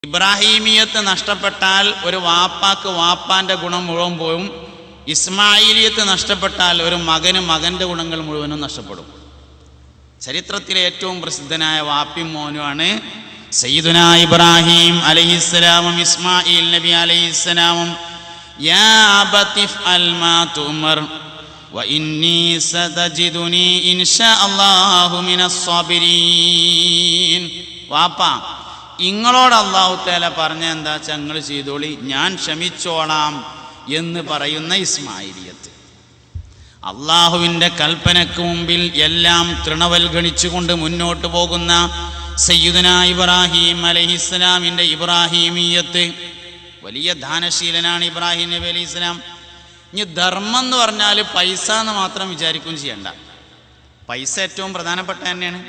ഇബ്രാഹീമിയത്ത് നഷ്ടപ്പെട്ടാൽ ഒരു വാപ്പാക്ക് വാപ്പാന്റെ ഗുണം മുഴുവൻ പോവും. ഇസ്മായിലിയത്ത് നഷ്ടപ്പെട്ടാൽ ഒരു മകന് മകന്റെ ഗുണങ്ങൾ മുഴുവനും നഷ്ടപ്പെടും. ചരിത്രത്തിലെ ഏറ്റവും പ്രസിദ്ധനായ വാപ്പിയും മോനുമാണ് സയ്യിദുനാ ഇബ്രാഹിം അലൈഹിസ്സലാമും ഇസ്മായിൽ നബി അലൈഹിസ്സലാമും. യാ അബതിഫ് അൽ മാ തുമർ വ ഇന്നി സതജിദുനി ഇൻഷാ അല്ലാഹു മിനസ് സാബിരീൻ. വാപ്പാ, ഇങ്ങളോട് അല്ലാഹു തആല പറഞ്ഞ എന്താ വെച്ചാൽ നിങ്ങൾ ചെയ്തോളി, ഞാൻ ക്ഷമിച്ചോളാം എന്ന് പറയുന്ന ഇസ്മായിലിയത്ത്. അള്ളാഹുവിൻ്റെ കൽപ്പനയ്ക്ക് മുമ്പിൽ എല്ലാം തൃണവൽഗണിച്ചുകൊണ്ട് മുന്നോട്ട് പോകുന്ന സയ്യിദുനാ ഇബ്രാഹിം അലൈഹിസ്സലാമിൻ്റെ ഇബ്രാഹിമീയത്ത്. വലിയ ദാനശീലനാണ് ഇബ്രാഹിം നബി അലൈഹി ഇസ്ലാം. ഇനി ധർമ്മം എന്ന് പറഞ്ഞാൽ പൈസ എന്ന് മാത്രം വിചാരിക്കും ചെയ്യണ്ട. പൈസ ഏറ്റവും പ്രധാനപ്പെട്ട തന്നെയാണ്.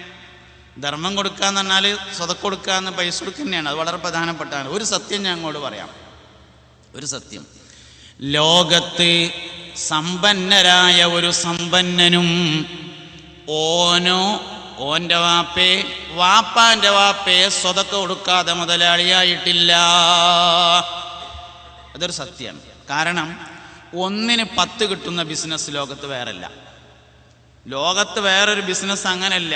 ധർമ്മം കൊടുക്കുക എന്ന് പറഞ്ഞാൽ സ്വതക്ക കൊടുക്കുക എന്ന് പൈസ കൊടുക്കുക തന്നെയാണ്. അത് വളരെ പ്രധാനപ്പെട്ടാണ്. ഒരു സത്യം ഞാൻ അങ്ങോട്ട് പറയാം. ഒരു സത്യം, ലോകത്ത് സമ്പന്നരായ ഒരു സമ്പന്നനും ഓൻ്റെ വാപ്പാൻ്റെ വാപ്പയെ സ്വതക്ക കൊടുക്കാതെ മുതലാളിയായിട്ടില്ല. അതൊരു സത്യമാണ്. കാരണം 1ന് 10 കിട്ടുന്ന ബിസിനസ് ലോകത്ത് വേറല്ല. ലോകത്ത് വേറൊരു ബിസിനസ് അങ്ങനല്ല.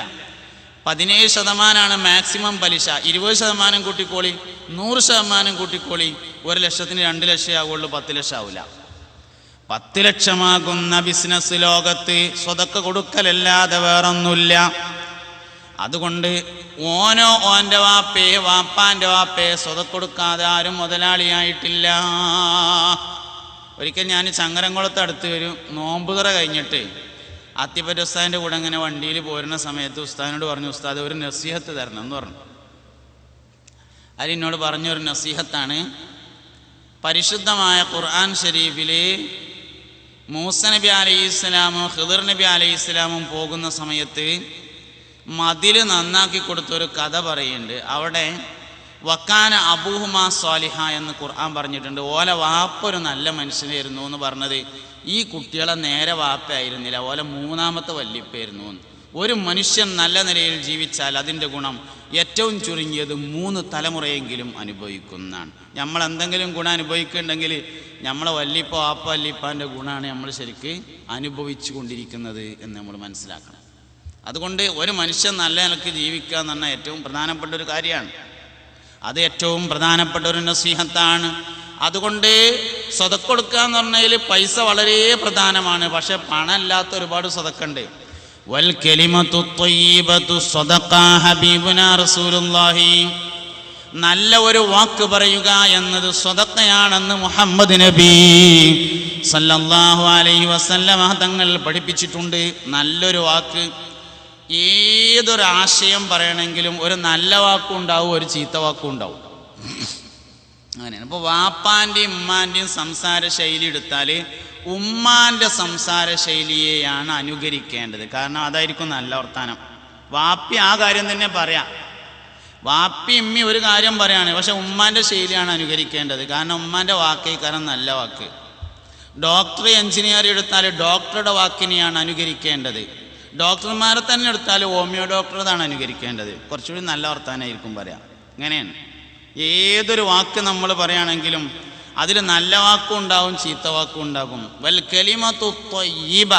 17% മാക്സിമം പലിശ. 20% കൂട്ടിക്കോളി, 100% കൂട്ടിക്കോളി. 1 ലക്ഷത്തിന് 2 ലക്ഷം ആവുള്ളൂ, 10 ലക്ഷം ആവില്ല. 10 ലക്ഷമാകുന്ന ബിസിനസ് ലോകത്ത് സ്വതക്ക കൊടുക്കലല്ലാതെ വേറൊന്നുമില്ല. അതുകൊണ്ട് ഓൻ്റെ വാപ്പാൻ്റെ വാപ്പയെ സ്വതക്ക കൊടുക്കാതെ ആരും മുതലാളിയായിട്ടില്ല. ഒരിക്കൽ ഞാൻ ചങ്ങരംകുളത്ത് അടുത്ത് വരും നോമ്പുതുറ കഴിഞ്ഞിട്ട് അത്തിപ്പറ്റ ഉസ്താദിൻ്റെ കൂടെ അങ്ങനെ വണ്ടിയിൽ പോരുന്ന സമയത്ത് ഉസ്താദിനോട് പറഞ്ഞു, ഉസ്താദ് ഒരു നസീഹത്ത് തരണം എന്ന് പറഞ്ഞു. അതിനോട് പറഞ്ഞൊരു നസീഹത്താണ്, പരിശുദ്ധമായ ഖുർആൻ ഷരീഫിൽ മൂസ നബി അലൈഹിസ്സലാമും ഖിദർ നബി അലൈഹിസ്സലാമും പോകുന്ന സമയത്ത് മതിൽ നന്നാക്കി കൊടുത്തൊരു കഥ പറയുന്നുണ്ട്. അവിടെ വക്കാന അബൂഹുമാ സ്വാലിഹ എന്ന് ഖുർആൻ പറഞ്ഞിട്ടുണ്ട്. ഓല വാപ്പ ഒരു നല്ല മനുഷ്യനായിരുന്നു എന്ന് പറഞ്ഞത് ഈ കുട്ടികളെ നേരെ വാപ്പയായിരുന്നില്ല, ഓല 3ാമത്തെ വല്യപ്പായിരുന്നു. ഒരു മനുഷ്യൻ നല്ല നിലയിൽ ജീവിച്ചാൽ അതിൻ്റെ ഗുണം ഏറ്റവും ചുരുങ്ങിയത് 3 തലമുറയെങ്കിലും അനുഭവിക്കുന്നതാണ്. നമ്മൾ എന്തെങ്കിലും ഗുണം അനുഭവിക്കുന്നുണ്ടെങ്കിൽ നമ്മളെ വല്യപ്പാൻ്റെ ഗുണമാണ് നമ്മൾ ശരിക്ക് അനുഭവിച്ചു കൊണ്ടിരിക്കുന്നത് എന്ന് നമ്മൾ മനസ്സിലാക്കണം. അതുകൊണ്ട് ഒരു മനുഷ്യൻ നല്ല നിലക്ക് ജീവിക്കുക എന്ന് പറഞ്ഞാൽ ഏറ്റവും പ്രധാനപ്പെട്ട ഒരു കാര്യമാണ്. അത് ഏറ്റവും പ്രധാനപ്പെട്ട ഒരു നസീഹത്താണ്. അതുകൊണ്ട് സ്വതക്ക കൊടുക്കുക എന്ന് പറഞ്ഞാൽ പൈസ വളരെ പ്രധാനമാണ്. പക്ഷെ പണമില്ലാത്ത ഒരുപാട് സ്വതക്കുണ്ട്. വൽ കലിമത്തു ത്വയ്യിബത്തു സ്വദഖ ഹബീബുനാ റസൂലുള്ളാഹി. നല്ല ഒരു വാക്ക് പറയുക എന്നത് സ്വതക്കയാണെന്ന് മുഹമ്മദ് നബി സല്ലല്ലാഹു അലൈഹി വസല്ലമ തങ്ങൾ പഠിപ്പിച്ചിട്ടുണ്ട്. നല്ലൊരു വാക്ക്, ഏതൊരു ആശയം പറയണമെങ്കിലും ഒരു നല്ല വാക്കും ഉണ്ടാവും, ഒരു ചീത്ത വാക്കും ഉണ്ടാവും. അങ്ങനെയാണ്. ഇപ്പോൾ വാപ്പാൻ്റെയും ഉമ്മാൻ്റെയും സംസാര ശൈലി എടുത്താൽ ഉമ്മാൻ്റെ സംസാര ശൈലിയെയാണ് അനുകരിക്കേണ്ടത്. കാരണം അതായിരിക്കും നല്ല വർത്താനം. വാപ്പി ആ കാര്യം തന്നെ പറയാം. വാപ്പി ഉമ്മി ഒരു കാര്യം പറയാണ്, പക്ഷെ ഉമ്മാൻ്റെ ശൈലിയാണ് അനുകരിക്കേണ്ടത്. കാരണം ഉമ്മാൻ്റെ വാക്കേ കാരണം നല്ല വാക്ക്. ഡോക്ടർ എഞ്ചിനീയർ എടുത്താൽ ഡോക്ടറുടെ വാക്കിനെയാണ് അനുകരിക്കേണ്ടത്. ഡോക്ടർമാരെ തന്നെ എടുത്താൽ ഹോമിയോ ഡോക്ടറതാണ് അനുകരിക്കേണ്ടത്. കുറച്ചുകൂടി നല്ല വർത്താനായിരിക്കും പറയാം. ഇങ്ങനെയാണ്. ഏതൊരു വാക്ക് നമ്മൾ പറയുകയാണെങ്കിലും അതിൽ നല്ല വാക്കും ഉണ്ടാവും, ചീത്ത വാക്കും ഉണ്ടാകും. വൽ കലിമത്തു ത്വയ്യിബ,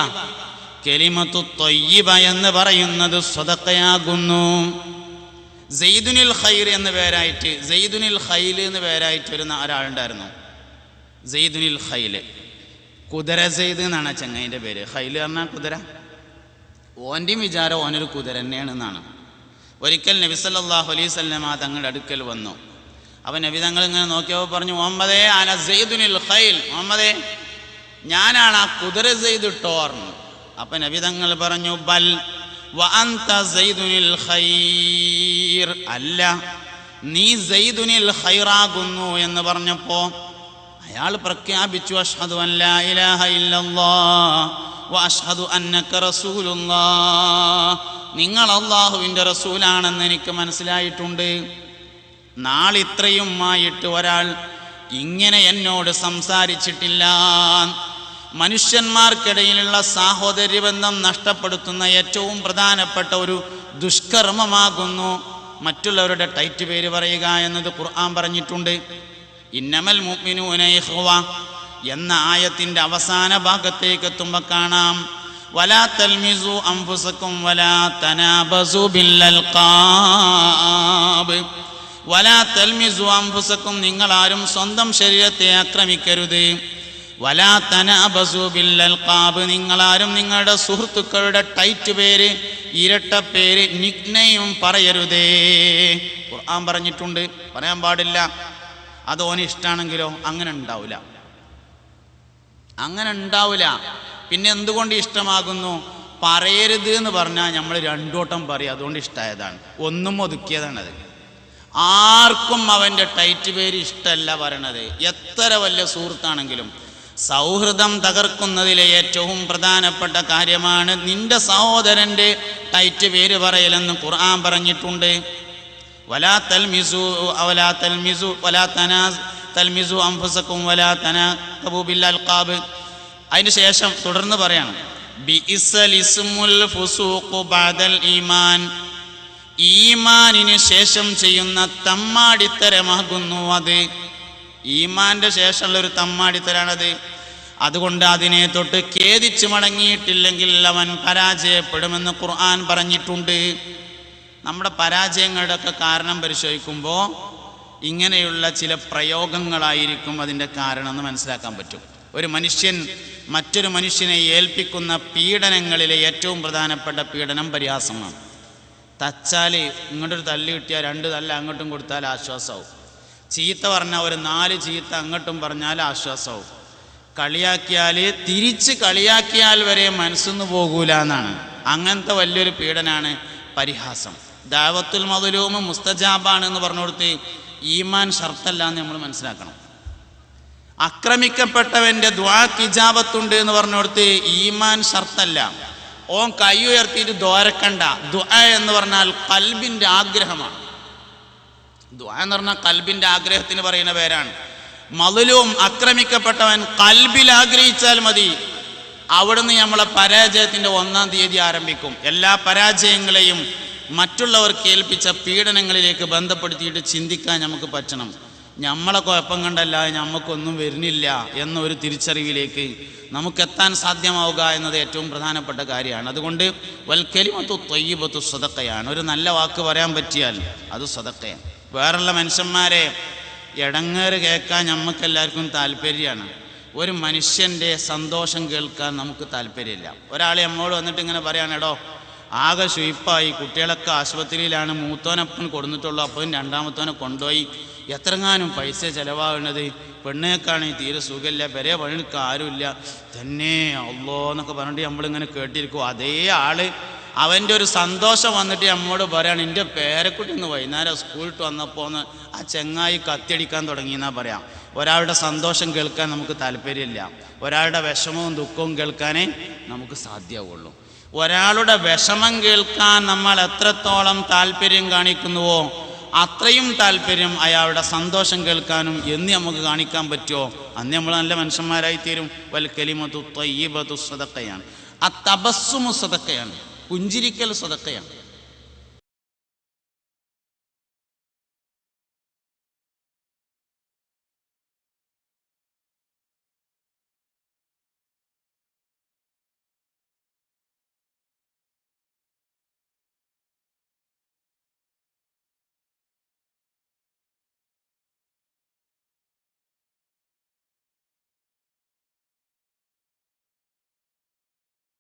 കലിമത്തു ത്വയ്യിബ എന്ന് പറയുന്നത് സ്വതക്കയാകുന്നു. സെയ്ദുനിൽ ഖൈർ എന്ന പേരായിട്ട്, സെയ്ദുനിൽ ഖൈൽ എന്ന് പേരായിട്ട് വരുന്ന ഒരാളുണ്ടായിരുന്നു. സെയ്ദുനിൽ ഖൈൽ, കുതിര സെയ്ദ് എന്നാണ് ചങ്ങായിൻ്റെ പേര്. ഖൈൽ പറഞ്ഞാൽ കുതിര. ഓൻ്റെയും വിചാരം ഓനൊരു കുതിര തന്നെയാണെന്നാണ്. ഒരിക്കൽ നബി സല്ലല്ലാഹു അലൈഹി വസല്ലമ തങ്ങളുടെ അടുക്കൽ വന്നു. അപ്പം നബി തങ്ങൾ ഇങ്ങനെ നോക്കിയപ്പോൾ പറഞ്ഞു, മുഹമ്മദേ അന സെയ്ദുനിൽ ഖൈൽ, മുഹമ്മദേ ഞാനാണ് ആ കുതിര സെയ്ദ് ഇട്ടോർന്നു. അപ്പം നബി തങ്ങൾ പറഞ്ഞു, ബൽ വ അൻത സെയ്ദുനിൽ ഖൈർ, അല്ല നീ സെയ്ദുനിൽ ഖൈറാകുന്നു എന്ന് പറഞ്ഞപ്പോൾ അയാൾ പ്രഖ്യാപിച്ചു, അഷ്ഹദു അൻ ലാ ഇലാഹ ഇല്ലല്ലാഹ് വ അഷ്ഹദു അന്നക റസൂലുള്ളാഹ്, നിങ്ങൾ അല്ലാഹുവിൻ്റെ റസൂലാണെന്ന് എനിക്ക് മനസ്സിലായിട്ടുണ്ട്. നാളിത്രയുമായിട്ട് ഒരാൾ ഇങ്ങനെ എന്നോട് സംസാരിച്ചിട്ടില്ല. മനുഷ്യന്മാർക്കിടയിലുള്ള സാഹോദര്യബന്ധം നഷ്ടപ്പെടുത്തുന്ന ഏറ്റവും പ്രധാനപ്പെട്ട ഒരു ദുഷ്കർമ്മമാകുന്നു മറ്റുള്ളവരുടെ ടൈറ്റ് പേര് പറയുക എന്നത് ഖുർആൻ പറഞ്ഞിട്ടുണ്ട്. ഇന്നമൽ മുഅ്മിനൂന ഇഖ്വ എന്ന ആയത്തിന്റെ അവസാന ഭാഗത്തേക്ക് എത്തുമ്പോൾ കാണാം വലാ തൽമിസു അൻഫുസകും വലാ തനാബസു ബിൽ അൽഖാബ്. വലാ തൽമിസു അൻഫുസകും, നിങ്ങൾ ആരും സ്വന്തം ശരീരത്തെ ആക്രമിക്കരുത്. വലാ തനാബസു ബിൽ അൽഖാബ്, നിങ്ങളാരും നിങ്ങളുടെ സുഹൃത്തുക്കളുടെ ടൈറ്റ് പേര്, ഇരട്ട പേര്, നിക്നെയിം പറയരുതേ. ഖുർആൻ പറഞ്ഞിട്ടുണ്ട്, പറയാൻ പാടില്ല. അത് ഓന് ഇഷ്ടമാണെങ്കിലോ അങ്ങനെ ഉണ്ടാവില്ല, അങ്ങനെ ഉണ്ടാവില്ല. പിന്നെ എന്തുകൊണ്ട് ഇഷ്ടമാകുന്നു? പറയരുത് എന്ന് പറഞ്ഞാൽ നമ്മൾ രണ്ടോട്ടം പറയും, അതുകൊണ്ട് ഇഷ്ടമായതാണ്, ഒന്നും ഒതുക്കിയതാണത്. ആർക്കും അവൻ്റെ ടൈറ്റ് പേര് ഇഷ്ടമല്ല പറയണത്, എത്ര വലിയ സുഹൃത്താണെങ്കിലും. സൗഹൃദം തകർക്കുന്നതിലെ ഏറ്റവും പ്രധാനപ്പെട്ട കാര്യമാണ് നിന്റെ സഹോദരൻ്റെ ടൈറ്റ് പേര് പറയലെന്ന് ഖുർആൻ പറഞ്ഞിട്ടുണ്ട്. വലാ തൽമിസു വലാ തൽമിസു വലാ തൽമിസു അൻഫുസകും വലാ തനാബു ബിൽ അൽഖാബ്. അതിന് ശേഷം തുടർന്ന് പറയാണ് ബിഇസൽ ഇസ്മുൽ ഫുസൂഖു ബഅദൽ ഈമാൻ, ഈമാനിന് ശേഷം ചെയ്യുന്ന തമ്മാടിത്തരമാകുന്നു അത്. ഈമാന്റെ ശേഷമുള്ളൊരു തമ്മാടിത്തരാണത്. അതുകൊണ്ട് അതിനെ തൊട്ട് ഖേദിച്ച് മടങ്ങിയിട്ടില്ലെങ്കിൽ അവൻ പരാജയപ്പെടുമെന്ന് ഖുർആൻ പറഞ്ഞിട്ടുണ്ട്. നമ്മുടെ പരാജയങ്ങളുടെ ഒക്കെ കാരണം പരിശോധിക്കുമ്പോൾ ഇങ്ങനെയുള്ള ചില പ്രയോഗങ്ങളായിരിക്കും അതിൻ്റെ കാരണം എന്ന് മനസ്സിലാക്കാൻ പറ്റും. ഒരു മനുഷ്യൻ മറ്റൊരു മനുഷ്യനെ ഏൽപ്പിക്കുന്ന പീഡനങ്ങളിലെ ഏറ്റവും പ്രധാനപ്പെട്ട പീഡനം പരിഹാസമാണ്. തച്ചാൽ ഇങ്ങോട്ടൊരു തല്ല് കിട്ടിയാൽ 2 തല്ല് അങ്ങോട്ടും കൊടുത്താൽ ആശ്വാസമാവും. ചീത്ത പറഞ്ഞാൽ ഒരു 4 ചീത്ത അങ്ങോട്ടും പറഞ്ഞാൽ ആശ്വാസമാവും. കളിയാക്കിയാൽ തിരിച്ച് കളിയാക്കിയാൽ വരെ മനസ്സൊന്നു പോകൂല എന്നാണ്. അങ്ങനത്തെ വലിയൊരു പീഡനാണ് പരിഹാസം. ദഅവത്തുൽ മദ്ലൂമ് മുസ്തജാബാണ് എന്ന് പറഞ്ഞുകൊടുത്ത് ഈമാൻ ഷർത്തല്ല എന്ന് നമ്മൾ മനസ്സിലാക്കണം. ആക്രമിക്കപ്പെട്ടവൻ്റെ ദുആക്ക് ഇജാബത്തുണ്ട് എന്ന് പറഞ്ഞുകൊടുത്ത് ഈമാൻ ഷർത്തല്ല. ഓൻ കൈ ഉയർത്തിയിട്ട് ദ്വാരക്കണ്ട. ദുആ എന്ന് പറഞ്ഞാൽ ഖൽബിൻ്റെ ആഗ്രഹമാണ്. ദുആ എന്ന് പറഞ്ഞാൽ ഖൽബിൻ്റെ ആഗ്രഹത്തിന് പറയുന്ന പേരാണ്. മദ്ലൂം ആക്രമിക്കപ്പെട്ടവൻ ഖൽബിൽ ആഗ്രഹിച്ചാൽ മതി, അവിടുന്ന് നമ്മളെ പരാജയത്തിൻ്റെ 1-ാം തീയതി ആരംഭിക്കും. എല്ലാ പരാജയങ്ങളെയും മറ്റുള്ളവർക്ക് ഏൽപ്പിച്ച പീഡനങ്ങളിലേക്ക് ബന്ധപ്പെടുത്തിയിട്ട് ചിന്തിക്കാൻ നമുക്ക് പറ്റണം. നമ്മളെ കുഴപ്പം കണ്ടല്ല നമുക്കൊന്നും വരുന്നില്ല എന്നൊരു തിരിച്ചറിവിലേക്ക് നമുക്കെത്താൻ സാധ്യമാവുക എന്നത് ഏറ്റവും പ്രധാനപ്പെട്ട കാര്യമാണ്. അതുകൊണ്ട് വൽ കലിമത്തു ത്വയ്യിബത്തു സദഖയാണ്. ഒരു നല്ല വാക്ക് പറയാൻ പറ്റിയാൽ അത് സദഖയാണ്. വേറുള്ള മനുഷ്യന്മാരെ ഇടങ്ങേറ് കേൾക്കാൻ നമുക്കെല്ലാവർക്കും താല്പര്യമാണ്. ഒരു മനുഷ്യൻ്റെ സന്തോഷം കേൾക്കാൻ നമുക്ക് താല്പര്യമില്ല. ഒരാൾ നമ്മോട് വന്നിട്ട് ഇങ്ങനെ പറയാണ്, എടോ ആകെ ശുയിപ്പായി, കുട്ടികളൊക്കെ ആശുപത്രിയിലാണ്, മൂത്തോനപ്പൻ കൊടുത്തിട്ടുള്ളൂ, അപ്പോൾ 2ാമത്തോനെ കൊണ്ടുപോയി, എത്രങ്ങാനും പൈസ ചിലവാകുന്നത്, പെണ്ണേക്കാണെങ്കിൽ തീരെ സുഖമില്ല, പെരേ പണിക്ക് ആരുമില്ല, തന്നെ അള്ളോ എന്നൊക്കെ പറഞ്ഞിട്ട് നമ്മളിങ്ങനെ കേട്ടിരിക്കും. അതേ ആള് അവൻ്റെ ഒരു സന്തോഷം വന്നിട്ട് നമ്മോട് പറയാണ്, എൻ്റെ പേരക്കുട്ടി ഇന്ന് വൈകുന്നേരം സ്കൂളിട്ട് വന്നപ്പോൾ ആ ചെങ്ങായി കത്തിയടിക്കാൻ തുടങ്ങിയെന്നാ പറയാം. ഒരാളുടെ സന്തോഷം കേൾക്കാൻ നമുക്ക് താല്പര്യമില്ല, ഒരാളുടെ വിഷമവും ദുഃഖവും കേൾക്കാനേ നമുക്ക് സാധ്യമാവുള്ളൂ. ഒരാളുടെ വിഷമം കേൾക്കാൻ നമ്മൾ എത്രത്തോളം താല്പര്യം കാണിക്കുന്നുവോ അത്രയും താല്പര്യം അയാളുടെ സന്തോഷം കേൾക്കാനും എന്ന് നമുക്ക് കാണിക്കാൻ പറ്റുമോ അന്ന് നമ്മൾ നല്ല മനുഷ്യന്മാരായി തീരും. വൽ കലിമത്തു ത്വയ്യിബത്തു സദഖയാണ്. ആ തബസ്സുമു സദഖയാണ്, പുഞ്ചിരിക്കൽ സദഖയാണ്.